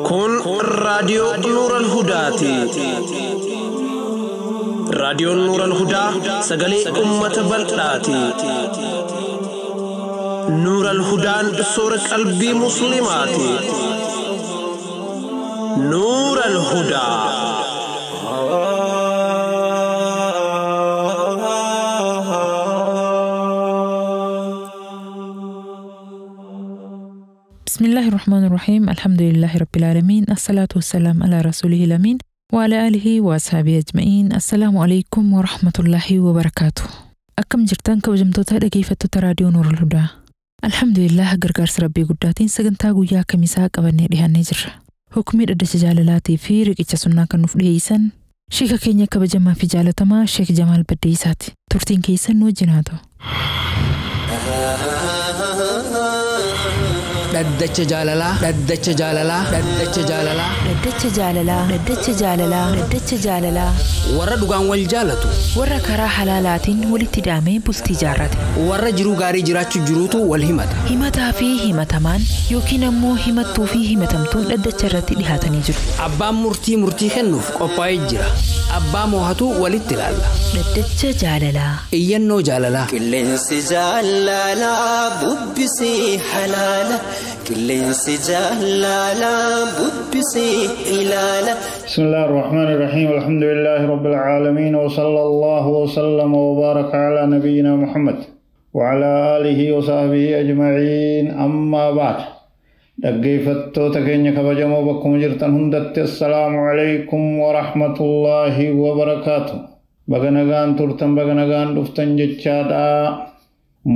kun raadiyoo Nuural Hudaati. raadiyoon Nuural Hudaa sagalee ummata bal'aati. Nuural Hudaan soora qalbii musliimaati. Nuural Hudaa. بسم الله الرحمن الرحيم. الحمد لله رب العالمين، الصلاة والسلام على رسوله الأمين وعلى آله وأصحابه أجمعين. السلام عليكم ورحمة الله وبركاته. أكم جرتان كوجمتوتا dhaggeeffattoota raadiyoo Nuurul Hudaa. Alhamdulillah gargaarsa Rabbii guddaatiin sagantaa guyyaa kamisaa qabannee dhiyaannee jirra. Hukumii dhaddacha jaalalaatii fi riqicha sunnaa kan nuuf dhiyeessan sheeka keenya kabajamaa fi jaalatamaa Sheek Jamaal Baddeessaati. Turtiin keessan nu wajjin haa ta'u. Dhaddacha jaalalaa, dhaddacha jaalalaa, dhaddacha jaalalaa, Dhaddacha jaalalaa, dhaddacha jaalalaa, dhaddacha jaalalaa. warra dhugaan wal jaalatu, Warra karaa halaalaatiin walitti hidhamee bultii jaarrate. warra jiruu gaarii jiraachuu jiruutu wal himata. Himataa fi himatamaan yookiin ammoo himattuu fi himatamtuun dhaddacha irratti dhihaatanii jiru. Abbaan murtii murtii kennuuf qophaa'ee jira. Abbaa moohatu walitti ilaalla. Dhaddacha jaalalaa. Iyyannoo jaalalaa. Qilleensi jaalalaa bubbisii halaala. Qilleensi jaalalaa bubbisii ilaala. بسم الله الرحمن الرحيم. الحمد لله رب العالمين، وصلى الله وسلم وبارك على نبينا محمد وعلى آله وصحبه أجمعين. أما بعد، dhaggeeffattoota keenya kabajamoo bakkuma jirtan hundatti assalaamu alaykum wa rahmatullahi wa barakaatuh. Baga nagaan turtan, baga nagaan dhuftan jechaadha.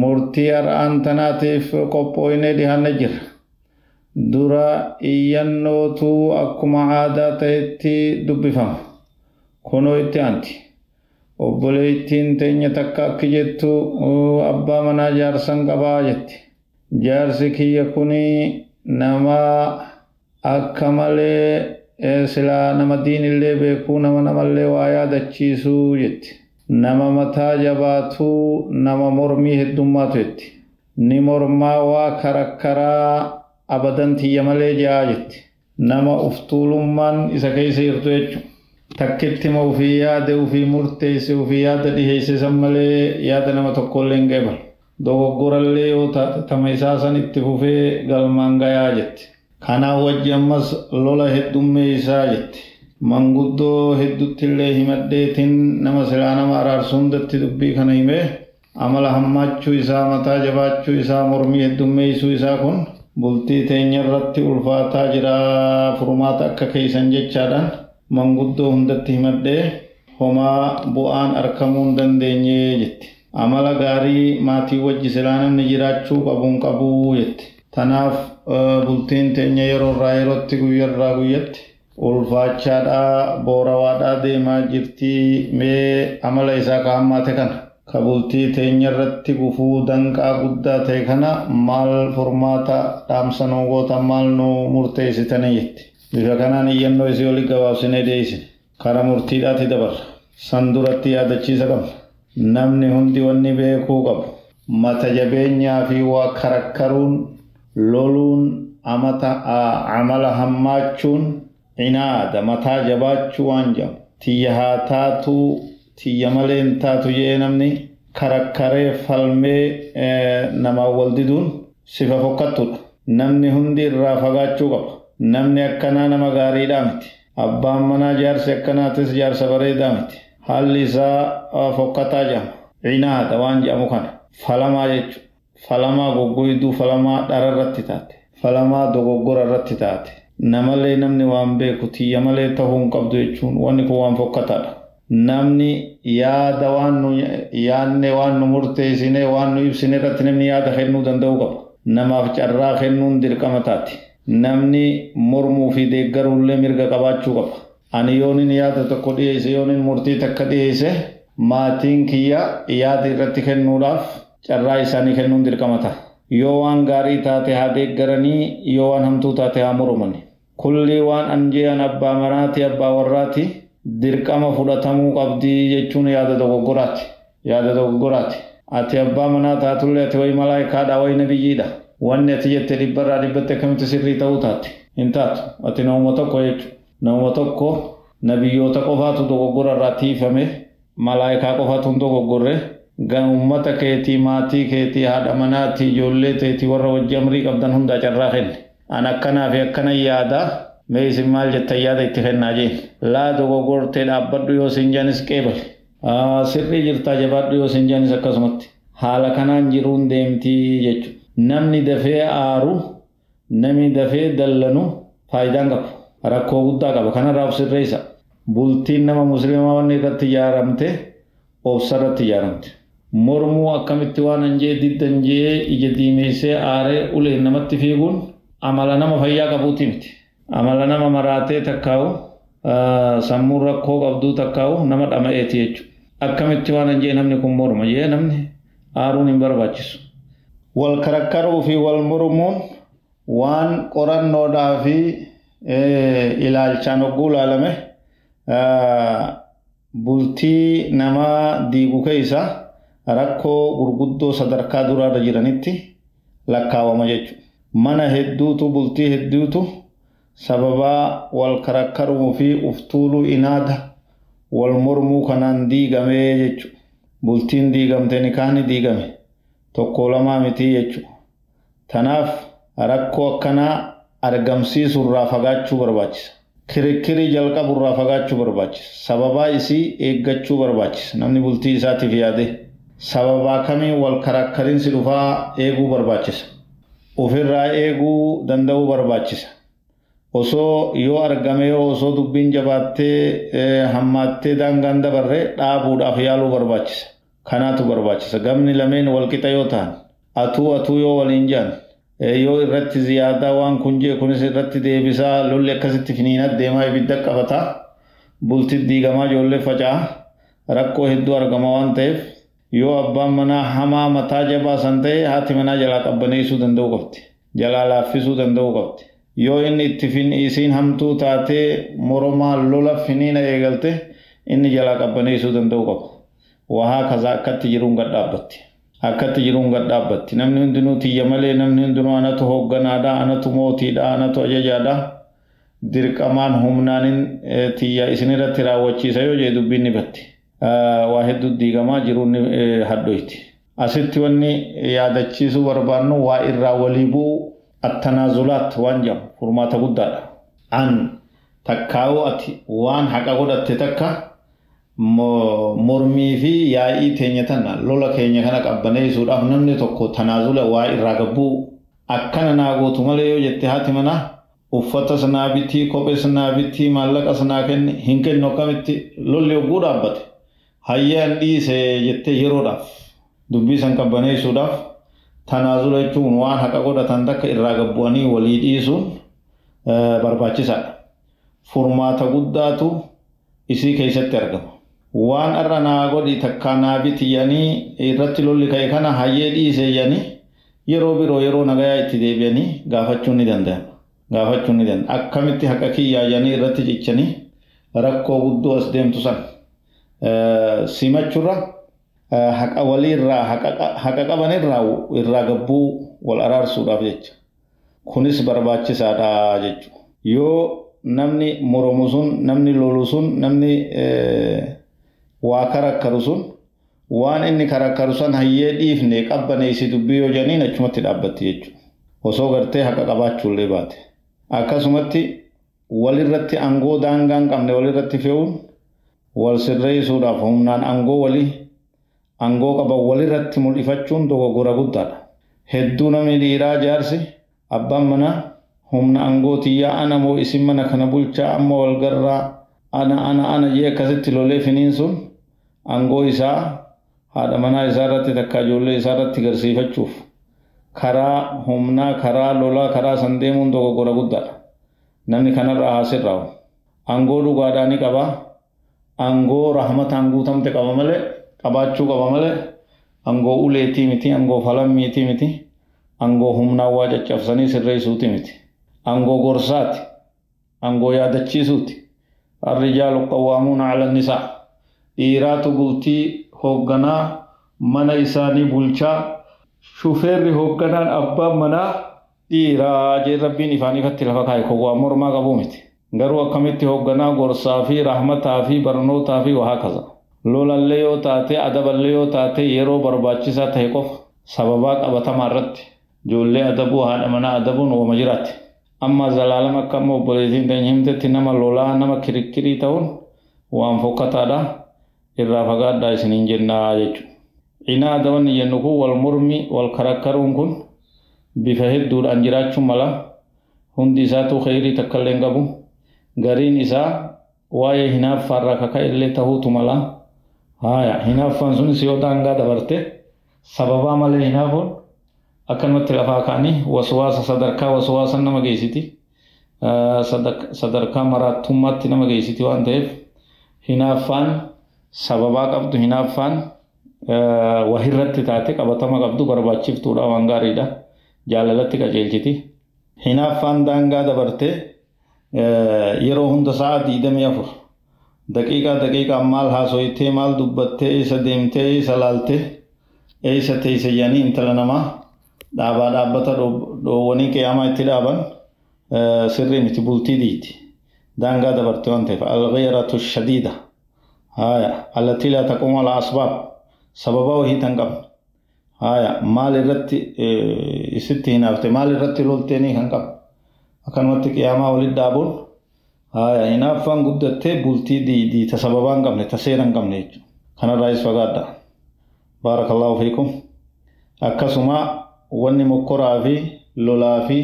Murtii har'aan tanaatiif qophooynee dhihaannee jirra. Dura iyyannootu akkuma aadaa ta'etti dubbifama. Kunoo itti aanti. Obboleettiin teenya takka akki jettu abbaa manaa jaarsan qabaa jetti. Jaarsi kiyya kuni nama akka malee silaa nama diinillee beekuu, nama namallee waa yaadachiisuu jetti. Nama mataa jabaatuu, nama mormii heddummaatu jetti. Ni mormaa waa karakkaraa abadan tiyya malee jaa jetti. Nama uftuulummaan isa keessa jirtu jechuudha. Takkitti ma ufii yaade, ufii murteesse, ufii yaada dhiheesse san malee yaada nama tokkollee hin qeebalu. Dogoggorallee yoo taate tama isaa san itti fufee galmaan gayaa jetti. Kanaaf wajji ammas lola heddummeessaa jetti. Manguddoo heddutti illee himadheetiin nama silaa nama araarsu hundatti dubbii kana himee amala hammaachuu isaa, mataa jabaachuu isaa, mormii heddummeessuu isaa kun bultii teenya irratti ulfaataa jira. Furmaata akka keessan jechaadhaan manguddoo hundatti himadhee homaa bu'aan argamuu hin dandeenye jetti. Amala gaarii maatii wajji silaa namni jiraachuu qabuu jetti. Tanaaf bultiin teenya yeroo irraa yerootti, guyyarraa guyyatti ulfaachaadhaa, boorawaadhaa deemaa jirtii. Mee amala isaa ka hammaate kana, ka bultii teenya irratti gufuu danqaa guddaa ta'e kana maal furmaata dhaamsa nuu gootan, maal nuu murteessitanii jetti. Bifa kanaan iyyannoo isii olii gabaabsinee dhiyeessine. Karaa murtiidhaatti dabarra. San duratti yaadachiisa qabna. Namni hundi wanni beekuu qabu, mata jabeenyaa fi waa karakkaruun, loluun, amala hammaachuun, cinaada mataa jabaachuu waan jedhamu. Tiyya haa taatu, tiyya malee hin taatu jee namni karakkaree falmee namaa wal diduun sifa fokkattuudha. Namni hundi irraa fagaachuu qaba. Namni akkanaa nama gaariidhaa miti. Abbaan manaa jaarsi akkanaatis jaarsa bareedaa miti. Haalli isaa fokkataa jedhama. Cinaada waan jedhamu kana. Falamaa jechuudha. Falamaa goggoyduu, falamaa dhara irratti taate. Falamaa dogoggora irratti taate. Namallee namni waan beeku tiyya malee ta'uu hin qabdu jechuun wanni kun waan fokkataadha. Namni yaada yaadne waan nu murteessine, waan nu ibsine irratti namni yaada kennuu danda'uu qaba. Namaaf carraa kennuun dirqama taati. Namni mormuu fi deeggaruullee mirga qabaachuu qaba. Ani yoonin yaada tokko dhiyeesse, yoonin murtii takka dhiyeesse, maatiin kiyya yaada irratti kennuudhaaf carraa isaanii kennuun dirqama ta'a. Yoo waan gaarii taate haa deeggaranii, yoo waan hamtuu taate haa mormani. Kulli waan anjeeyan abbaa manaati, abbaa warraati dirqama fudhatamuu qabdi jechuun yaada dogoggoraati. ati abbaa manaa taatullee ati way malaayikaadha way nabiyyiidha wanni ati jette dhibbarraa dhibbatti akkamitti sirrii ta'uu taate hin taatu ati nama tokko jechuudha nama tokko nabiyyoota qofaatu dogoggora irraa tiifame malaayikaa qofaatu dogoggorre ummata keetii maatii keetii haadha manaatii ijoollee teetii warra wajji amrii qabdan hundaa carraa kenne an akkanaa fi akkana yaada mee isin maal jettan yaada itti kennaa jeen laa dogoggortee dhaabbadhu yoo sin jaanis qeebale sirrii jirtaa jabaadhu yoo sin jaanis akkasumatti haala kanaan jiruun deemtii jechuudha namni dafee aaru namni dafee dallanu faayidaan qabu rakkoo guddaa qaba kanarraaf sirreessa bultiin nama musliimaa wanni irratti ijaaramte obsa irratti ijaaramte mormuu akkamitti waan anjee diddan jee ija diimeessee aaree ulee namatti fiiguun amala nama fayyaa qabuuti miti amala nama maraatee takkaa'u sammuu rakkoo qabduu takkaa'u nama dhama'eeti jechuudha akkamitti waan anjee namni kun morma jee namni aaruun hin barbaachisu wal karakkaruu fi wal mormuun waan qorannoodhaa fi ilaalchaan hogguu ilaalame bultii namaa diigu keessa rakkoo gurguddoo sadarkaa duraarra jiranitti lakkaawama jechuudha. Mana hedduutu bultii hedduutu sababaa wal karakkaruu fi uftuuluu inaada wal mormuu kanaan diigamee jechuudha. Bultiin diigamte nikaahni diigame tokko lamaa miti jechuudha. Tanaaf rakkoo akkanaa argamsiisuu irraa fagaachuu barbaachisa. Kirikkirii jalqabu irraa fagaachuu barbaachisa. Sababaa isii eeggachuu barbaachisa. Namni bultii isaatiif yaade sababaa kamiin wal karakkariinsi dhufaa eeguu barbaachisa. Ofirraa eeguu danda'uu barbaachisa. Osoo yoo argame osoo dubbiin jabaattee hammaattee daangaan dabarre dhaabuudhaaf yaaluu barbaachisa. Kanaatu barbaachisa. Gamni lameen wal qixa yoo ta'an atuu yoo waliin jaan yoo irratti ziyaadaa waan kun jee kunis irratti deebisaa lolli akkasitti finiinat deemaa ibidda qabataa bultii diigamaa ijoollee faca'a rakkoo hedduu argama waan ta'eef yoo abbaan manaa hamaa mataa jabaa san ta'e haati manaa jalaa qabbaneessuu danda'uu qabdi jalaa laaffisuu danda'uu qabdi yoo inni itti isiin hamtuu taatee moromaa lola finiina eegalte inni jalaa qabbaneessuu danda'uu qaba wahaa kazaa akkatti jiruun gad dhaabbatti. Akkatti jiruun gad dhaabbatti namni hundinuu tiyya malee namni hundinuu anatu hoogganaadha anatu mootiidha anatu ajajaadha dirqamaan humnaanin tiyya isinirratti raawwachiisa yoo jee dubbiin ni batti waa hedduu diigamaa jiruun hadhoyti asitti wanni yaadachiisuu barbaannu waa irraa walii bu'u attanaazulaat waan jedhamu furmaata guddaadha an takkaa'uu ati waan haqa godhatte takka mormii fi yaa'ii teenya tana lola keenya kana qabbaneessuudhaaf namni tokko tanaazula waa irraa gabbuu akkana naa gootu malee yoo jette haati manaa uffata sanaa bitii kophee sanaa bitii maallaqa sanaa kenni hin kennu akkamitti lolli hogguu dhaabbate hayyaan dhiise jettee yeroodhaaf dubbii san qabbaneessuudhaaf tanaazula jechuun waan haqa godhatan takka irraa gabbu'anii walii dhiisuun barbaachisaadha. Furmaata guddaatu isii keessatti argama. Waan arra naa godhi takkaa naa biti yanii irratti lolli ka'e kana hayyee dhiise yanii yeroo biroo yeroo nagayaa itti deebi'anii gaafachuun ni danda'ama. Gaafachuun ni danda'ama. Akkamitti haqa kiyyaa yanii irratti cichanii rakkoo guddoo as deemtu san simachuurra haqa waliirraa haqa qabanirraa irraa gabbuu wal araarsuudhaaf jecha. Kunis barbaachisaadha jechuudha. Yoo namni moromu sun namni lolu sun namni waa karakkaru sun waan inni karakkaru san hayyee dhiifne qabbaneessi dubbii yoo janiin achumatti dhaabbatti jechuudha. Osoo gartee haqa qabaachuullee baate. Akkasumatti walirratti aangoo daangaan qabne walirratti fe'uun wal sirreessuudhaaf humnaan aangoo qaban walirratti mul'ifachuun dogoggora guddaadha. Hedduu namni dhiiraa jaarsi abbaan manaa humna aangootii ana moo isin mana kana bulchaa amma wal garraa ana jee akkasitti lolee finiin sun aangoo isaa haadha manaa isaa irratti takka ijoollee isaa irratti garsiifachuuf karaa humnaa karaa lolaa karaa san deemuun dogoggora guddaadha. Namni kanarraa haasirraawu aangoo dhugaadhaa ni qaba aangoo rahmataan guutamte qaba malee qabaachuu qaba malee aangoo uleetii miti aangoo falammiitii miti aangoo humnaa waa caccabsanii sirreessuuti miti. Aangoo gorsaati aangoo yaadachiisuuti arrijaalu qawwaamuuna ala nisaa dhiiraatu bultii hoogganaa mana isaanii bulchaa shufeerri hoogganaan abbaan manaa dhiiraa jee rabbiin ifaan ifatti lafa kaa'e kowwaa mormaa qabu miti garuu akkamitti hoogganaa gorsaa fi rahmataa fi barnootaa fi waa kaza lolallee yoo taate adaballee yoo taate yeroo barbaachisaa ta'e qofa sababaa qabatamaa irratti ijoollee adabuu haadha manaa adabuun wama jiraatti amma zalaalama akka amma obboleettiin teenya himtetti nama lolaa nama kirikkirii ta'uun waan fokkataadha irraa fagaadhaa isiniin jennaa jechuudha. Ina adaban jennu kun wal mormi wal karakkaruun kun bifa hedduudhaan jiraachuun mala hundi isaatu khayrii takka illee hin qabu gariin isaa waa'ee hinaaffaarraa kaka illee ta'uutu mala haya hinaaffaan sunis yoo daangaa dabarte sababaa malee hinaafuun akkanumatti lafaa kaanii waswaasa sadarkaa waswaasa nama geessiti sadarkaa maraattummaatti nama geessiti waan ta'eef hinaaffaan sababaa qabdu hinaaffaan wahirratti taate qabatama qabdu barbaachiftuudha waan gaariidha jaalalatti qajeelchiti hinaaffaan daangaa dabarte yeroo hunda sa'a 24 daqiiqaa maal haasoytee maal dubbattee isa deemtee isa laaltee eessa teesse jedhanii intala namaa dhaabbata dhoowwanii qiyaamaa itti dhaaban sirrii miti bultii diiti daangaa dabarte waan ta'eef al-ghayratu shadiida haya allati la taqumu ala asbaab sababa wahii tan qabne haya maal irratti isitti hinaafte maal irratti lolteenii kan qabne akkanumatti qiyaamaa walitti dhaabuun haya hinaaffaan guddattee bultii diita sababaa hin qabne taseera hin qabne jechuudha kanarraayis fagaadha baarakallahu fiikum akkasuma wanni mokkoraa fi lolaa fi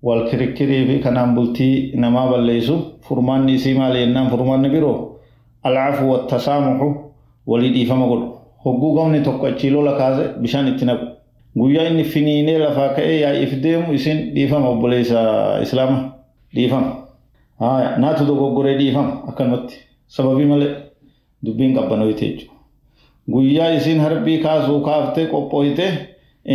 wal kirikkirii fi kanaan bultii namaa balleessu furmaanni isii maali jennaan furmaanni biroo al'afu wattasaamuhu walii dhiifama godhu hogguu gamni tokko achii lola kaase bishaan itti naqu guyyaa inni finiinee lafaa ka'ee yaa'iif deemu isin dhiifama obboleessa islaama dhiifama haya naatu dogoggoree dhiifama akkanumatti sababii malee dubbiin qabbanoyte jechuudha guyyaa isin harbii kaasuu kaaftee qophooyte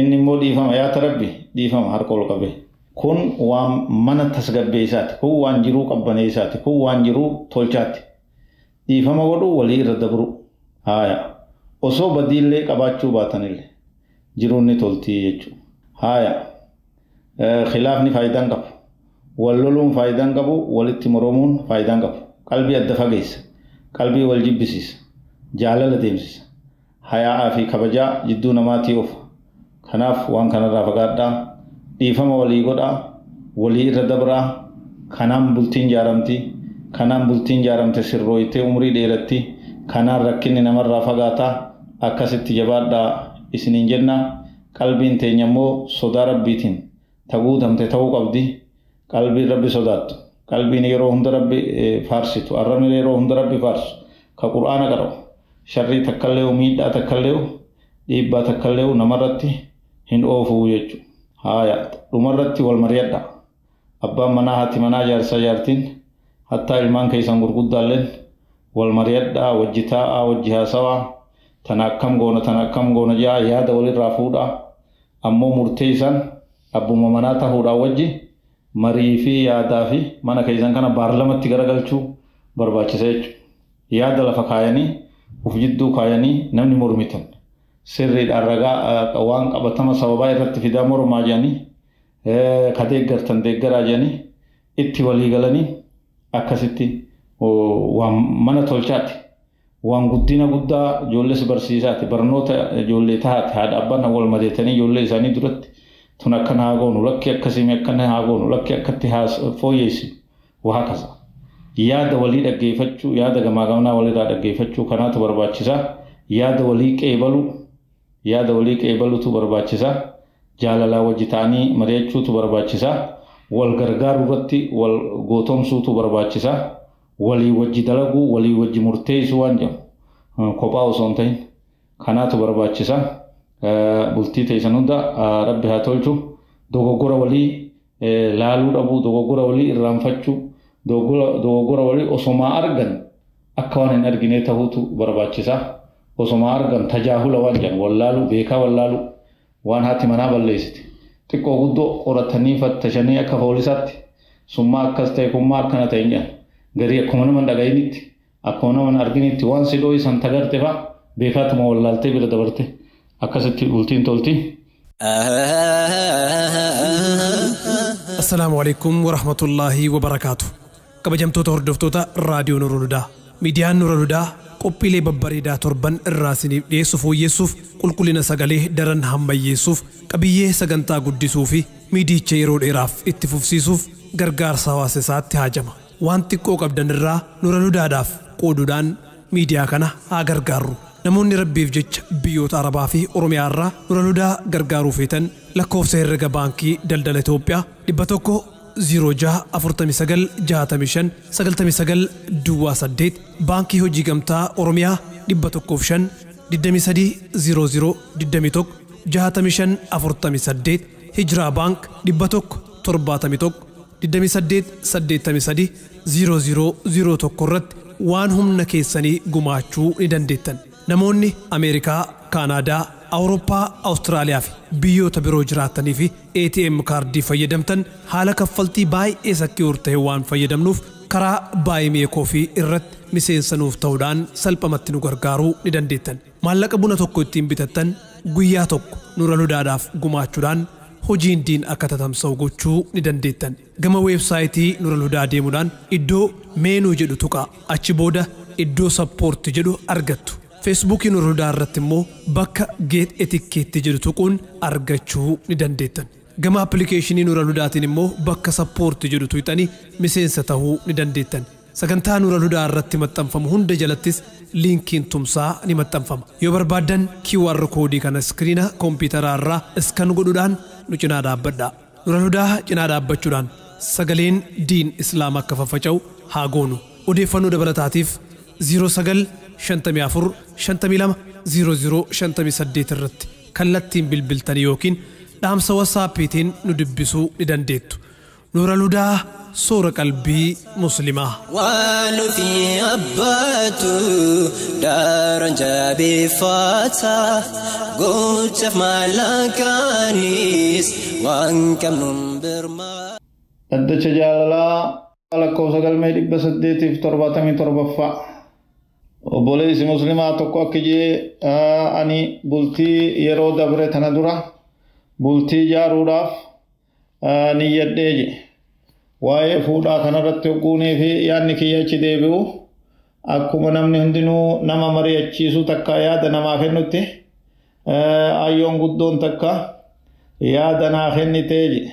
inni immoo dhiifama yaa rabbi dhiifama harka ol qabee kun waan mana tasgabbeessaati kun waan jiruu qabbaneessaati kun waan jiruu tolchaati dhiifama godhu walii irra dabru haya osoo badiillee qabaachuu baatanillee jiruun ni toltii jechuudha haya khilaafni faayidaan qabu wal loluun faayidaan qabu walitti mormuun faayidaan qabu qalbii adda fageessa qalbii wal jibbisiisa jaalala deemsisa hayaa fi kabajaa jidduu namaatii of kanaaf waan kanarraa fagaadhaa dhiifama walii godhaa walii irra dabraa kanaan bultiin jaaramti kanaan bultiin jaaramte sirrooytee umrii dheeratti kanaan rakkinni namarraa fagaataa akkasitti jabaadhaa isiniin jenna qalbiin teenya immoo sodaa rabbiitiin taguutamte ta'uu qabdi qalbiin rabbi sodaattu qalbiin yeroo hunda rabbi faarsitu arrabni yeroo hunda rabbi faarsu ka qur'aana qara'u sharrii takkallee miidhaa takkallee dhiibbaa takkallee namarratti hin oofuu jechuudha haya dhumarratti wal mari'adha abbaan manaa haati manaa jaarsa jaartiin hattaa ilmaan keessan gurguddaalleen wal mari'adha wajji taa'aa wajji haasawaa tana akkam goona jaa yaada walirraa fuudhaa ammoo murteessan abbuma manaa ta'uudhaa wajji marii fi yaadaa fi mana keessan kana baarlamatti garagalchuu barbaachisa jechuudha yaada lafa kaayanii uf jidduu kaayanii namni mormitan sirriidhaan ragaa waan qabatama sababaa irratti fidaa mormaa jedhanii ka deeggartan deeggaraa jedhanii itti walii galanii akkasitti waan mana tolchaati waan guddina guddaa ijoollee barsiisaati barnoota ijoollee taate haadha abbaan wal madeetanii ijoollee isaanii duratti tun akkana haa goonu lakki akkasii akkana haa goonu lakki akkatti haa fooyyeessi waa kasa yaada walii dhaggeeffachuu yaada gamaa gamanaa walirraa dhaggeeffachuu kanaatu barbaachisa yaada walii qeebalutu barbaachisa jaalalaa wajji ta'anii mari'achuutu barbaachisa wal gargaaruu irratti wal gootomsuutu barbaachisa walii wajji dalaguu walii wajji murteessuu waan jedhamu kophaa osoo hin ta'in kanaatu barbaachisa bultii teessan hunda rabbi haa tolchu dogoggora walii laaluu dhabuu dogoggora walii irraanfachuu dogoggora walii osomaa argan akka waan hin argine ta'uutu barbaachisa osomaa argan tajaajila waan jedhamu wallaaluu beekaa wallaaluu waan haati manaa balleessite xiqqoo guddoo qoratanii fattashanii akka poolisaatti summaa akkas ta'e kummaa akkana ta'e jedhan garii akkuma nama dhaga'initti akkuma nama arginitti waan si dhooyi san tagaarte fa'a beekaatuma wallaaltee bira dabarte akkasitti bultiin tolti. السلام عليكم ورحمة الله وبركاته. kabajamtoota hordoftoota raadiyoo Nuurul Hudaa. Miidiyaan Nuurul Hudaa qophiilee babbareedaa torban irraa isiniif dhiyeessu fooyyessuuf qulqullina sagalee daran hammayyeessuuf qabiyyee sagantaa guddisuu fi miidicha yeroo dheeraaf itti fufsiisuuf gargaarsa hawaasa isaatti haajama. Waan xiqqoo qabdan irraa Nuurul Hudaadhaaf qooduudhaan miidiyaa kana haa gargaarru. Namoonni rabbiif jecha biyyoota Arabaa fi Oromiyaa irraa Nuurul Hudaa gargaaruu feetan lakkoofsa herrega baankii daldala Itoophiyaa 100-06-45-65-99 baankii hojii gamtaa Oromiyaa 105-00-21-65-48 Hijraa baank 171-28-83 0001 irratti waan humna keessanii gumaachuu ni dandeettan. Namoonni Ameerikaa, Kaanaadaa, Awurooppaa, Awustiraaliyaa fi biyyoota biroo jiraatanii fi ATM kaardii fayyadamtan haala kaffaltii baay'ee sakki'uur ta'e waan fayyadamnuuf karaa baay'ee koofii irratti miseensanuuf ta'uudhaan salphamatti nu gargaaruu ni dandeettan. Maallaqa buna tokko ittiin bitattan guyyaa tokko Nuurul Hudaadhaaf gumaachuudhaan hojiin diin akka tatamsa'u gochuu ni dandeettan. Gama weebsaayitii Nuurul Hudaa deemuudhaan iddoo meenuu jedhu tuqaa achi booda iddoo sappoorti jedhu argattu. Facebook Nuurul Hudaa irratti immoo bakka Get Etiquette jedhu tuquun argachuu ni dandeettan. Gama appilikeeshinii Nuurul Hudaatiin immoo bakka sappoorti jedhu tuqxanii miseensa ta'uu ni dandeettan. Sagantaa Nuurul Hudaa irratti maxxanfamu hunda jalattis liinkiin tumsaa ni maxxanfama. Yoo barbaaddan QR koodii kana iskiriina kompiitaraa irraa iskan godhuudhaan nu cinaa dhaabbadhaa. Nuurul Hudaa cinaa dhaabbachuudhaan sagaleen diin Islaam akka faffaca'u haa goonu. Odeeffannoo dabalataatiif 0955-52-00-58 irratti kallattiin bilbiltanii yookiin dhaamsa WhatsAppiitiin nu dubbisuu ni dandeettu. Nuurul Hudaa soora qalbii muslimaa. Waan fi abbaatu daaraan jabeeffata gochaaf maallaqaanis waan qabnuun birmaa. Dhaddacha jaalalaa lakkoofsa galmee 877. Obboleessi muslimaa tokko akka jedhe ani bultii yeroo dabre tana dura bultii ijaaruudhaaf niyyadhee jedhe. Waa'ee fuudhaa kanarratti hogguunii fi yaadni kiyya achi deebi'u akkuma namni hundinuu nama mari'achiisu takka yaada namaa kennutti ayyoon guddoon takka yaada naa kennitee jedhe.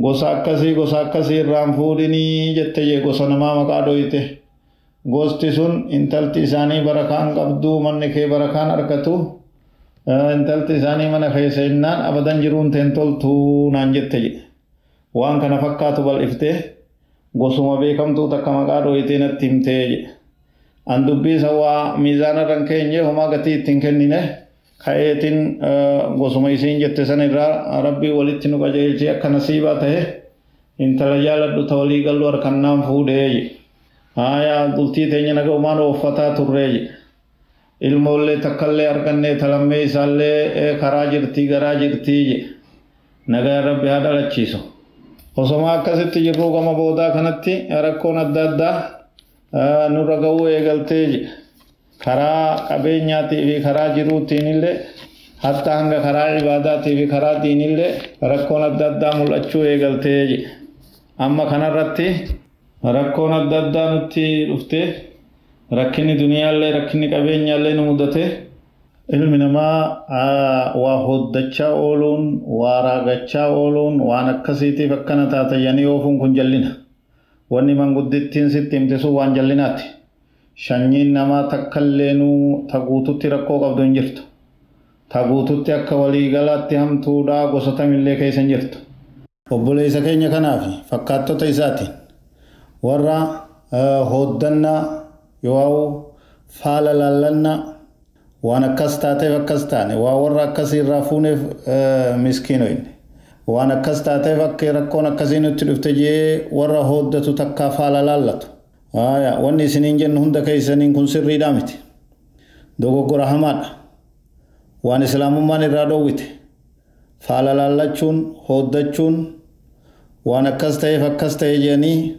Gosa akkasii irraan fuudhinii jette jedhe gosa namaa maqaa dhoyite. Gosti sun intalti isaanii barakaan qabdu manni kee barakaan argatu intalti isaanii mana keessa innaan abadan jiruun teen toltuu naan jette jedhe. Waan kana fakkaatu bal'iftee gosuma beekamtuu takka maqaa dhoyitee natti himtee jedhe. An dubbii sawaa miizaana irraan keenye homaa gatii ittiin kennine ka'eetiin gosuma isiin jette san irraa rabbii walitti nu qajeelchee akka nasiibaa ta'e intala jaaladhu ta walii gallu harkannaan fuudhee jedhe. Aayaa bultii teenya naga umaan uffataa turree jedhe. Ilmoollee takkallee argannee talammee isaallee karaa jirtii garaa jirtii jedhe. Nagaa rabbi haa dhalachiisu. Osoma akkasitti jirruu gama boodaa kanatti rakkoon adda addaa nurra ga'uu eegaltee jedhe. Karaa qabeenyaatii fi karaa jiruutiin illee hatta hanga karaa ibaadaatii fi karaa diinillee rakkoon adda addaa mul'achuu eegaltee jedhe. Amma kanarratti rakkoon adda addaa nutti dhuftee rakkinni duniyaallee rakkinni qabeenyaallee nu mudate ilmi namaa waa hoddachaa ooluun waa raagachaa ooluun waan akkasiitiif akkana taatayyanii oofuun kun jallina. Wanni manguddittiin sitti himte sun waan jallinaati. Shanyiin namaa takkallee taguututti rakkoo qabdu hin jirtu. Taguututti akka waliigalaatti hamtuudhaa gosa tamillee keessa hin jirtu. Obboleessa keenya kanaaf fakkaattota isaatiin warra hoddannaa yoo faala laallannaa waan akkas taateef akkas taane waa warra akkasii irraa fuuneef miskiinoyne waan akkas taateef akka rakkoon akkasii nutti dhufte jee warra hoddatu takkaa faala laallatu. Wanni isiniin jennu hunda keessaniin kun sirriidhaa miti. Dogoggora hamaadha. Waan islaamummaan irraa dhoowwite faala laallachuun hoddachuun waan akkas ta'eef akkas ta'e jedhanii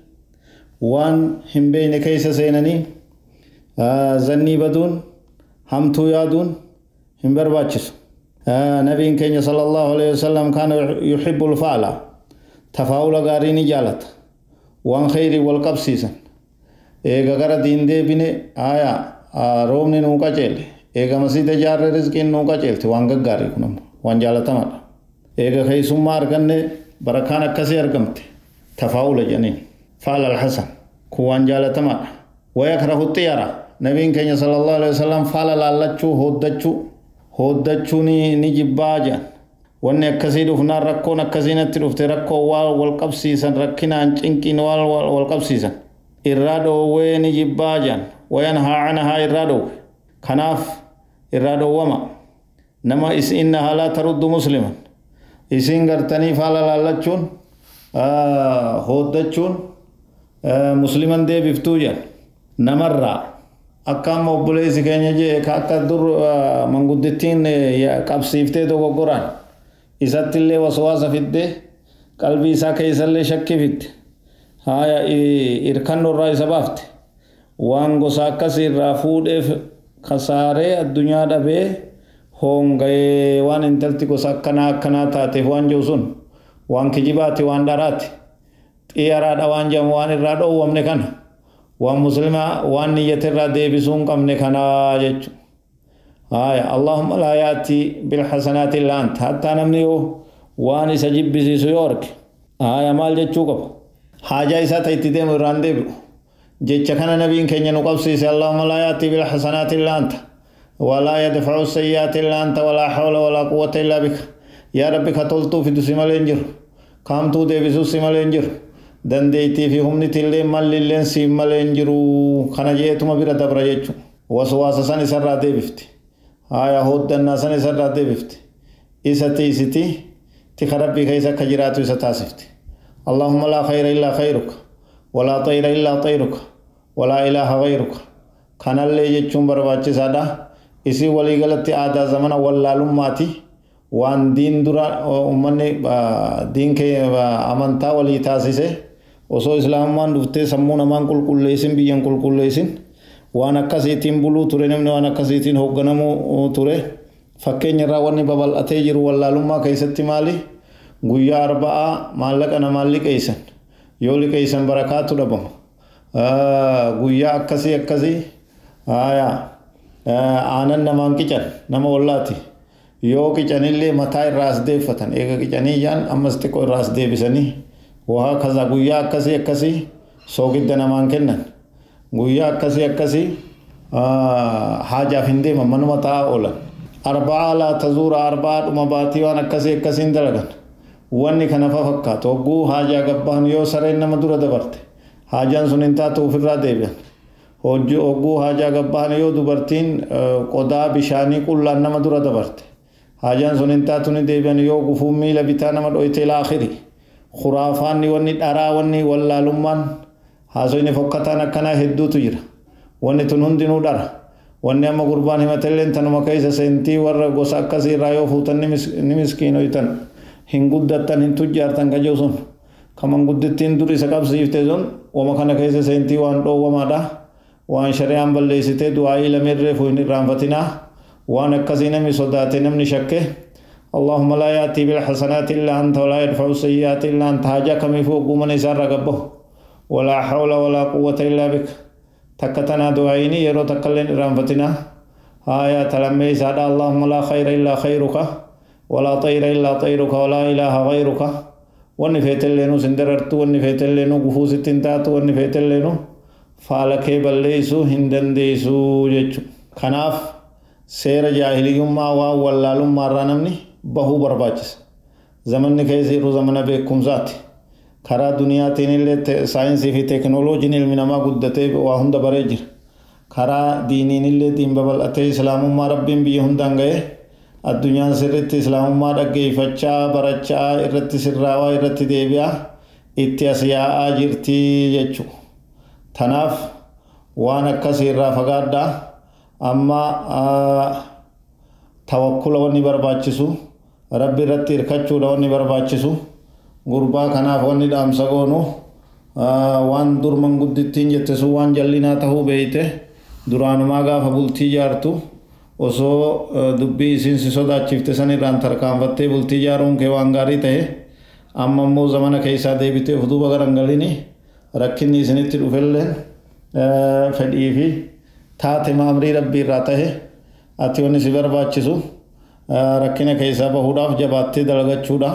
waan hin beekne keessa seenanii zannii baduun hamtuu yaaduun hin barbaachisu. نبي كان صلى الله عليه وسلم كان يحب الفعل تفاؤل غاريني جالت وان خير والقبسيسا إيغا غرا دين دي بني آيا رومني نوكا جيل إيغا مسيد جار رزقين نوكا جيل وان غاري كنم وان جالتا مالا إيغا خي سمار كنن بركان كسي أرقمت تفاؤل جنين فعل الحسن كوان جالتا مالا ويكره الطيارة نبي كان صلى الله عليه وسلم فعل لالچو هودچوني نجباجا wanni akkasii dhufnaan rakkoon akkasiinatti dhufte rakkoo wal qabsiisan rakkinaan cinqiin wal qabsiisan irraa dhoowwee ni jibbaajan wayanhaa canahaa irraa dhoowwe kanaaf irraa dhoowwama nama innahaa laa taruddu musliman isin gartanii faala laallachuun hooddachuun musliman deebiftuu jedhan namarraa akka amma obboleessi keenya jee akka dur manguddittiin qabsiiftee dogoggoraan isatti illee waswaasa fidde qalbii isaa keessa illee shakki fidde haya irkannoo irraa isa baafte waan gosa akkasii irraa fuudheef kasaaree addunyaa dhabee hoonga'ee waan intalti gosa akkanaa taateef waan jiru sun waan kijibaati waan dharaati xiyyaaraadha waan jedhamu waan irraa dhoowwamne kana waan muslimaa waan niyyate irraa deebisuu hin qabne kanaa jechuudha. اللهم لا يأتي بالحسنات إلا أنت حتى نمنيو واني سجيب بسيسو يورك مال جتشوكب حاجة إسا تيتدين وراندب جتشكنا نبين كنيا نقبسيس اللهم لا يأتي بالحسنات إلا أنت ولا يدفع السيئات إلا أنت ولا حول ولا قوة إلا بك يا ربي كتلتو في دسي مالينجر كامتو دي بسو سي مالينجر دنديتي في همني تلين مال للين سي مالينجرو خنا جيتو مبيرا دبرا جتشو وسواسا ساني سرا دي بفتي هودنا سنة سرّات بفت إساتي تخربي كيسا كجرات وستاسفت اللهم لا خير إلا خيرك ولا طير إلا طيرك ولا إله غيرك كان اللي يجتشم برباتي سادا إسي ولي غلط آدا زمن ولا لماتي وان دين درا أمني دين كي أمانتا ولي تاسيسي وصو إسلام مان دفته سمون أمان كل ليسن بيان كل ليسن waan akkasiitiin buluu ture namni waan akkasiitiin hoogganamuu ture fakkeenya irraa wanni babal'atee jiru wallaalummaa keessatti maali guyyaa arba'aa maallaqa namaa liqeessan yoo liqeessan barakaatu dhabama guyyaa akkasii aanan namaan qican nama wallaati yoo qicanillee mataa irraa as deeffatan eega qicanii jaan ammas xiqqoo irraa as deebisanii waa kaza guyyaa akkasii soogidda namaan kennan guyyaa akkasii haajaaf hin deeman manuma taa'aa oolan arba'aa laa tazuura arba'aa dhuma baatii waan akkasiin dalagan wanni kana fakkaatu hogguu haajaa gabbaan yoo sareen nama dura dabarte haajaan sun hin taatu ofirraa deebi'an hogguu haajaa gabbaan yoo dubartiin qodaa bishaanii qullaan nama dura dabarte haajaan sun hin taatu ni deebi'an yoo gufuun miila bitaa nama dhoyte laakhiri khuraafaanni wanni dharaa wanni wallaalummaan haasofni fokkataan akkanaa hedduutu jira wanni tun hundinuu dhara wanni amma gurbaan himatelleen tanuma keessa seentii warra gosa akkasii irraa yoo fuutan ni miskiinoytan hin guddattan hin tujjaartan kajoo sun kaman guddittiin dur isa qabsiifte sun wama kana keessa seentii waan dhoowwamaadha waan shari'aan balleessite du'aa'ii lameerreefu hin irraanfatinaa waan akkasii namni sodaate namni shakke اللهم لا يأتي بالحسنات إلا أنت ولا يدفع السيئات إلا أنت حاجة كم يفوق من يسار رقبه ولا حول ولا قوة إلا بك تكتنا دعيني يرو تكلن رانفتنا آيات لما يسعد اللهم لا خير إلا خيرك ولا طير إلا طيرك ولا إله غيرك ونفيت اللينو سندررت ونفيت اللينو قفوس التنتات ونفيت اللينو فالك بليسو هندن ديسو جيشو خناف سير جاهليهم ما واللالهم مارانمني بهو برباچس زمن كيسيرو زمن بكم ذاتي خرا دنیا تینillee saayinsii fi teekinooloojiin ilmi namaa guddatee waa hunda baree jira خرا دينينillee tiin babal'atee islaamummaa rabbiin biyya hundaan ga'e addunyaan sirriitti islaamummaa dhaggeeffachaa barachaa irratti sirraawaa irratti deebi'aa itti as yaa'aa jirti jechuudha tanaaf waan akkasii irraa fagaadhaa amma tawakkula wanni barbaachisu rabbi irratti hirkachuudha wanni barbaachisu gurbaa kanaaf wanni dhaamsa goonu waan dur manguddittiin jette sun waan jallinaa tahuu beeyte duraanumaa gaafa bultii jaartu osoo dubbii isiin si sodaachifte san irraan tarkaanfattee bultii ijaaruun kee waan gaarii ta'e amma immoo zamana keessaa deebitee of duuba garangalini rakkinni isinitti dhufelleen fedhii fi taate maamrii rabbii irraa ta'e ati wanni si barbaachisu rakkina keessaa bahuudhaaf jabaattee dalagachuudha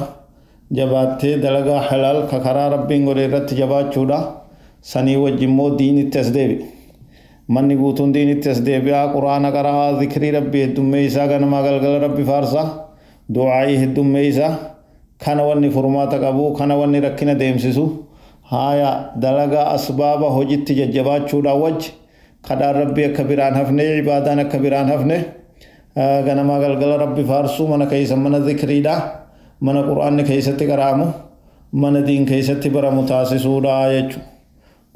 jabaattee dalagaa halaal ka karaa rabbiin godhe irratti jabaachuudha sanii wajjin immoo diinitti as deebi manni guutuun diinitti as deebi'aa quraana qaraa zikrii rabbii heddummeeysaa ganamaa galgala rabbi faarsaa du'aa'ii heddummeeysaa kana wanni furmaata qabu kana wanni rakkina deemsisu haaya dalagaa asbaaba hojitti jajjabaachuudhaan wajji kadhaan rabbii akka biraan hafne ibaadaan akka biraan hafne ganamaa galgala rabbi faarsuu mana keessa mana zikriidha mana quraanni keessatti qaraamu mana diin keessatti baramu taasisuudha jechuudha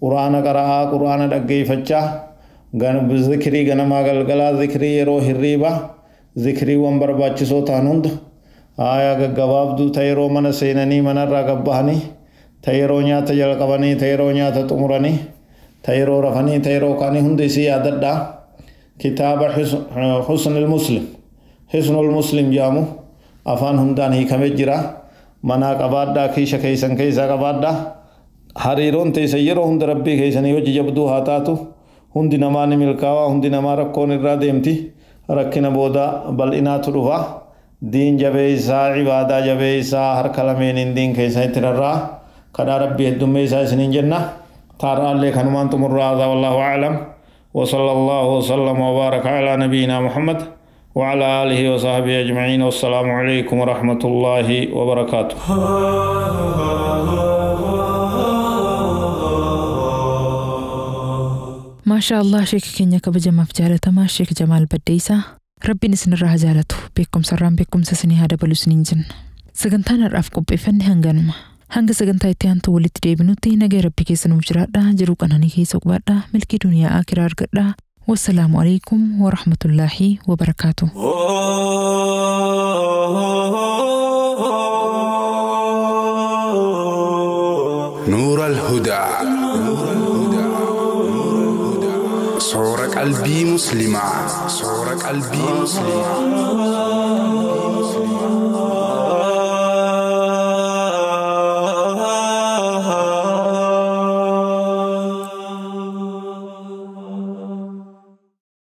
quraana qaraa quraana dhaggeeffachaa zikrii ganamaa galgalaa zikrii yeroo hirriiba zikriiwwan barbaachisoo ta'an hunda haaya gaggabaabduu ta yeroo mana seenanii manarraa gabbahanii ta yeroo nyaata jalqabanii ta yeroo nyaata xumuranii ta yeroo rafanii ta yeroo kaanii hundi isii yaadadhaa kitaaba Hisnul Muslim jedhamu afaan hundaan hiikamee jira manaa qabaadhaa kiisha keessan keessaa qabaadhaa hariiroon teessan yeroo hunda rabbii keessanii hojii jabduu haa taatu hundi namaa ni milkaawaa hundi namaa rakkoon irraa deemti rakkina booda bal'inaatu dhufa diin jabeessaa ibaadaa jabeessaa harka lameeniin diin keessaa itti rarraa kadhaa rabbii heddummeessaa isiniin jenna taaraallee kanumaan xumurraa wallahu a'lam وصلى الله وسلم وبارك على نبينا محمد وعلى آله وصحبه أجمعين والسلام عليكم ورحمة الله وبركاته ما شاء الله شيخ كينيا كبجمع في جالتما شيخ جمال بديسا ربي نسن الراه جالته بكم سرام بكم سسني هذا بلوسنين جن سجنتان الرافق بفن هنغانما hanga sagantaa itti aantu walitti deebinutti nagaa rabbi keessa nuuf jiraadha jiruu qananii keessa qubadha milkii duniyaa akiraa argadha wassalaamu alaikum warahmatullaahi wabarakaatuh نور الهدى صورة قلبي مسلمة